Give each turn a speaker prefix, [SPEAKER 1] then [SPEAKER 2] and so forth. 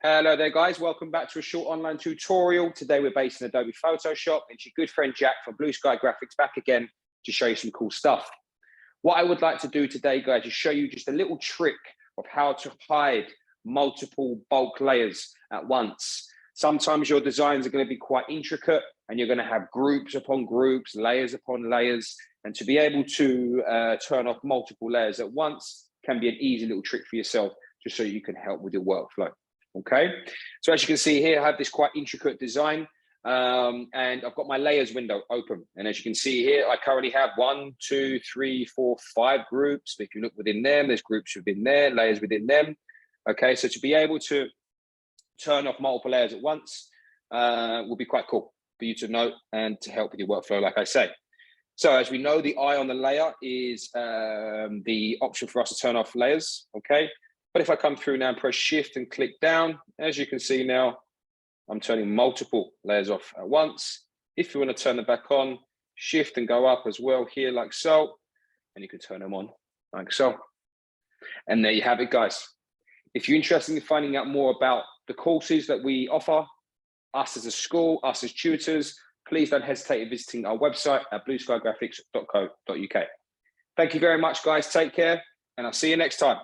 [SPEAKER 1] Hello there guys, welcome back to a short online tutorial. Today we're based in Adobe Photoshop and it's your good friend Jack from Blue Sky Graphics back again to show you some cool stuff. What I would like to do today guys is show you just a little trick of how to hide multiple bulk layers at once. Sometimes your designs are going to be quite intricate and you're going to have groups upon groups, layers upon layers, and to be able to turn off multiple layers at once can be an easy little trick for yourself just so you can help with your workflow. Okay, so as you can see here, I have this quite intricate design and I've got my layers window open. And as you can see here, I currently have 1, 2, 3, 4, 5 groups. If you look within them, there's groups within there, layers within them. Okay, so to be able to turn off multiple layers at once will be quite cool for you to know and to help with your workflow, like I say. So as we know, the eye on the layer is the option for us to turn off layers, okay? But if I come through now and press shift and click down, as you can see now, I'm turning multiple layers off at once. If you want to turn them back on, shift and go up as well here like so, and you can turn them on like so. And there you have it, guys. If you're interested in finding out more about the courses that we offer, us as a school, us as tutors, please don't hesitate in visiting our website at blueskygraphics.co.uk. Thank you very much, guys. Take care, and I'll see you next time.